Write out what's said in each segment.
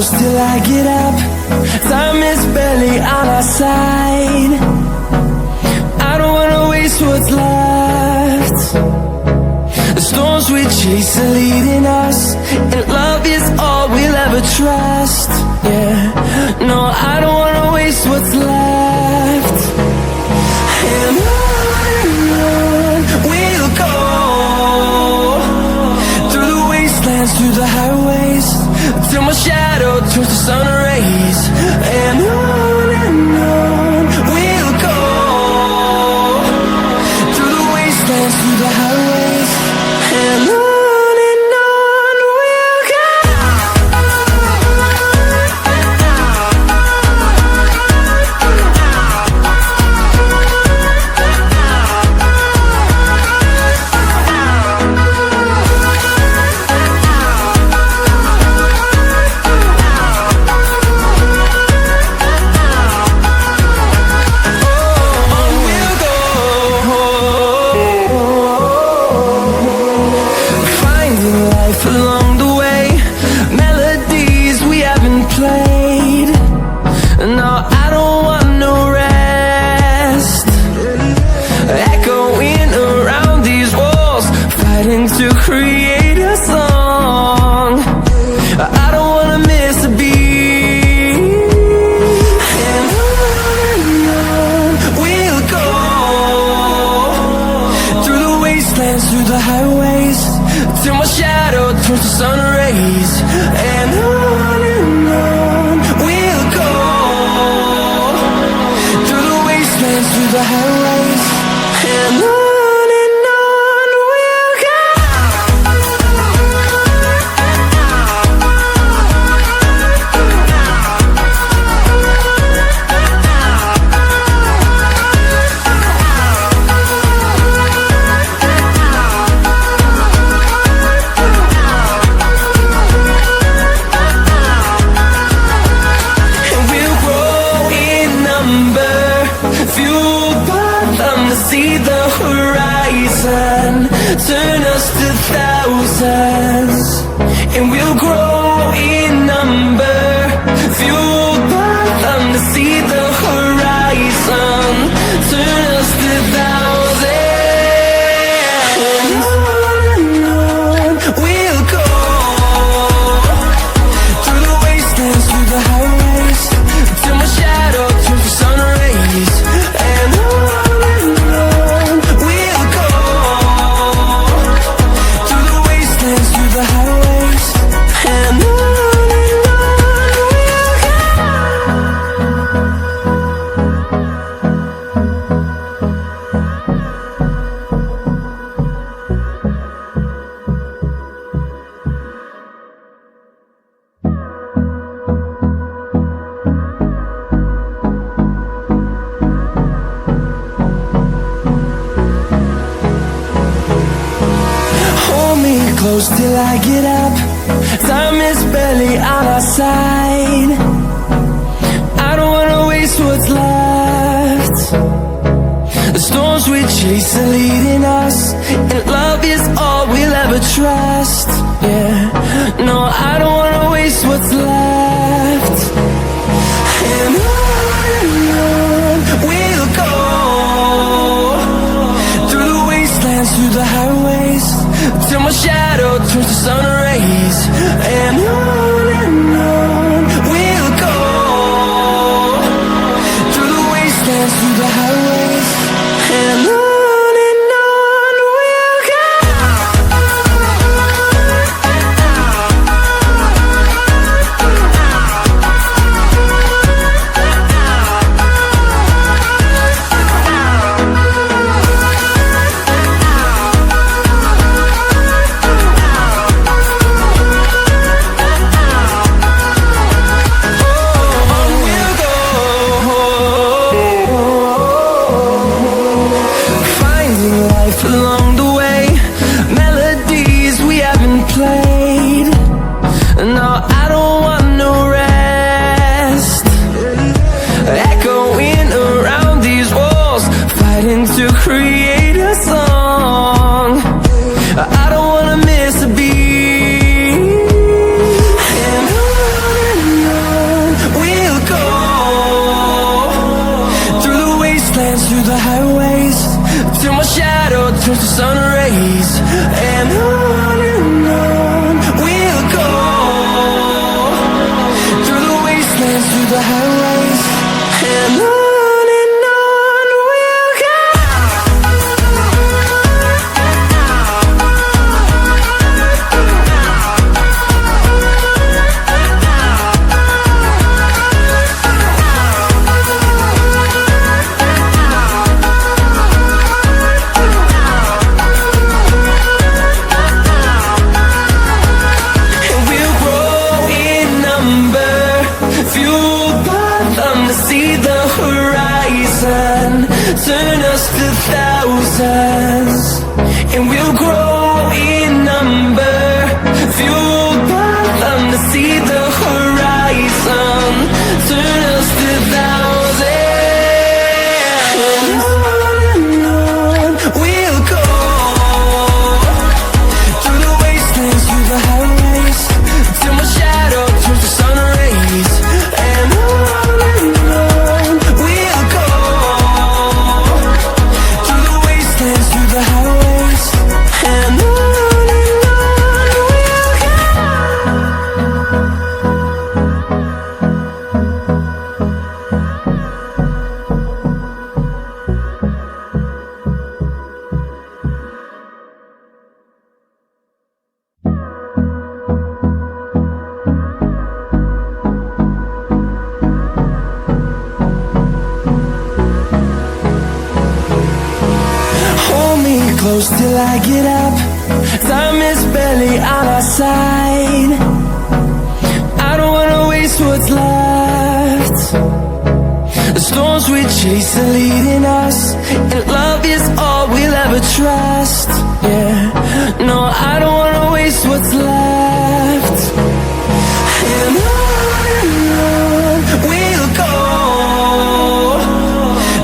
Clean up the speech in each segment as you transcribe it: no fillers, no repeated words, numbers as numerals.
close till I get up. Time is barely on our side. I don't wanna waste what's left. The storms we chase are leading us, and love is all we'll ever trust. Yeah, no, I don't wanna waste what's left. And on we'll go, through the wastelands, through the highways, till my shadow turns to sun rays. And on we'll go, through the wastelands, through the highways, and on we'll go. Along the way, melodies we haven't played. No, I don't want no rest. Echoing around these walls, fighting to create a song. I don't wanna miss a beat. And on we'll go, through the wastelands, through the highways, till my shadow turns to sun rays. And on we'll go, through the wastelands, through the highways, and on we'll go. See the horizon, turn us to thousands, and we'll grow in number. Fueled by them to see the horizon, turn us to thousands. And on we'll go, through the wastelands, through the highways, till my shadow turns to sun rays. And close till I get up. Time is barely on our side. I don't wanna waste what's left. The storms we chase are leading us, and love is all we'll ever trust. Yeah, no, I don't wanna waste what's left. And on we'll go, through the wastelands, through the highways, till my shadow turns to sun rays. And on we'll go, through the wastelands, through the highways, and on we'll go. I don't wanna miss a beat. And turns to sun rays, and on we'll go, through the wastelands, through the highways, and on we'll go. Turn us to thousands, and we'll grow in number, fueled by them to see the horizon. Turn us to thousands, and on we'll go, through the wastelands, through the highways, till my shadow turns to sun rays, and on we'll go, through the highways, and on we'll go. Hold me close till I get up. Time is barely on our side. I don't wanna waste what's left. The storms we chase are leading us, and love is all we'll ever trust. Yeah, no, I don't wanna waste what's left. And on we'll go,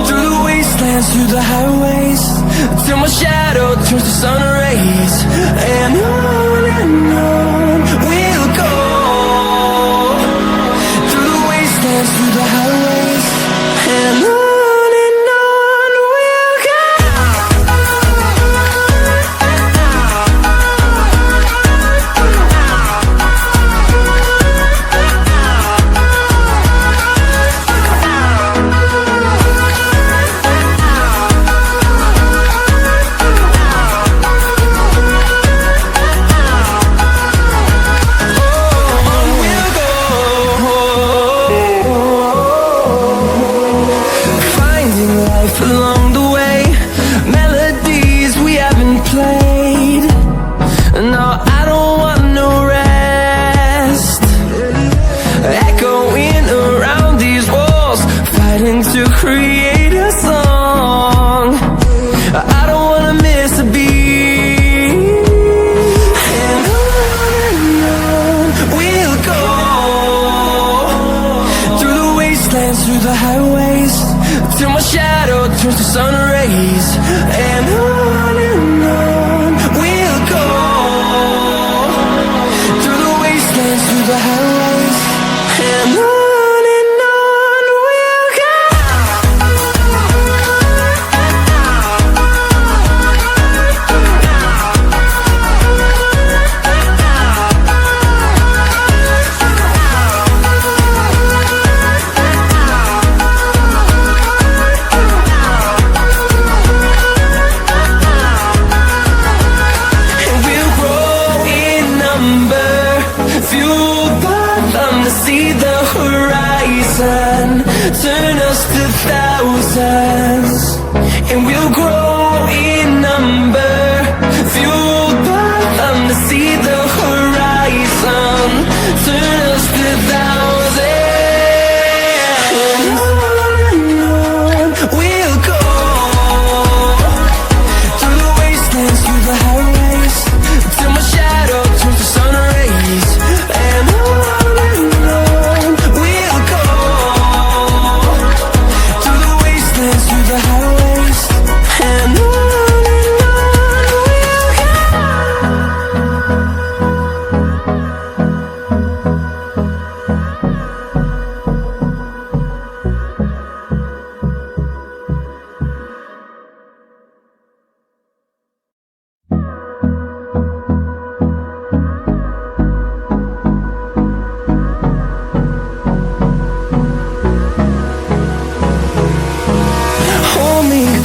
through the wastelands, through the highways, till my shadow turns to sun rays, and on we'll go, through the wastelands, through the highways, and on we'll go. Along the way, melodies we haven't played. No, I don't want no rest. Echoing around these walls, fighting to create a song. I don't wanna miss a beat. And on we'll go, through the wastelands, through the highways, till my shadow turns to sun rays, and on we'll go, through the wastelands, through the highways, and on we'll go. Turn us to thousands, and we'll grow in number, fueled by them to see the horizon. Turn us to thousands, and on we'll go, through the wastelands, through the highways, till my shadow turns to sun rays, and on we'll go, through the highways, and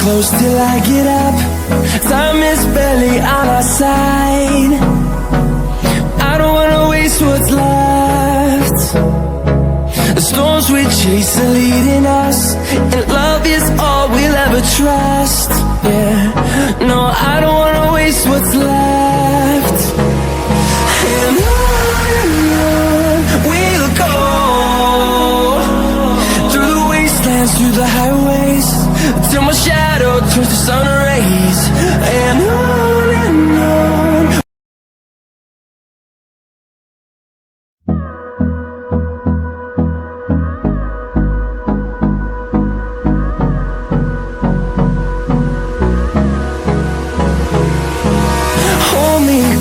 close till I get up. Time is barely on our side. I don't wanna waste what's left. The storms we chase are leading us, and love is all we'll ever trust. Yeah, no, I don't wanna waste what's left. And on we'll go, through the wastelands, through the highways, till my shadow turns to sun rays. And on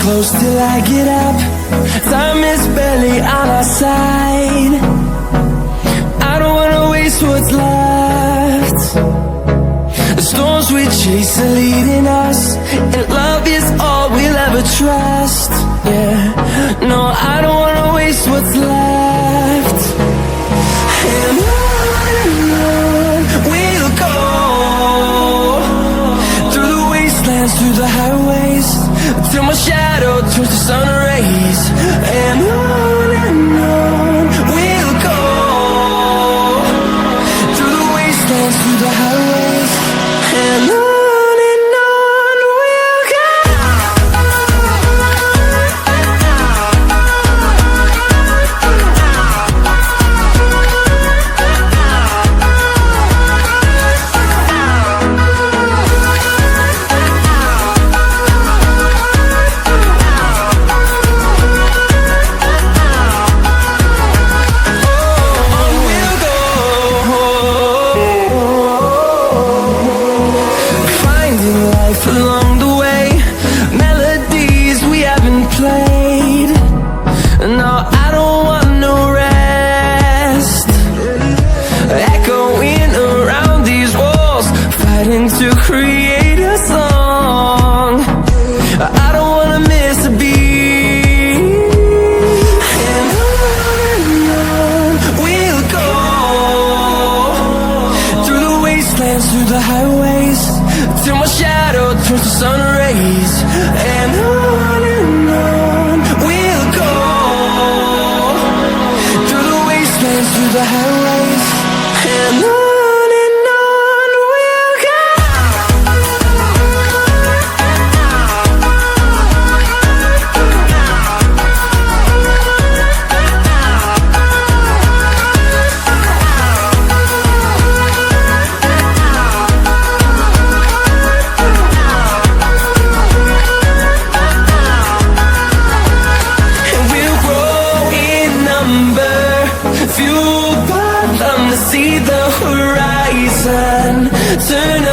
close till I get up. Time is barely on our side. I don't wanna waste what's left. The storms we chase are leading us, and love is all we'll ever trust. Yeah, no, I don't wanna waste what's left. And on we'll go, through the wastelands, through the highways, till my shadow turns to sun rays. And on we'll go, through the wastelands, through the highways. And on we'll go. Along the way, melodies we haven't played. No, I don't want no rest. Echoing around these walls, fighting to create a song. I don't wanna miss a beat. And on we'll go, through the wastelands, through the highways, till my shadow turns to sun rays. And on we'll go, through the wastelands, through the highways. And on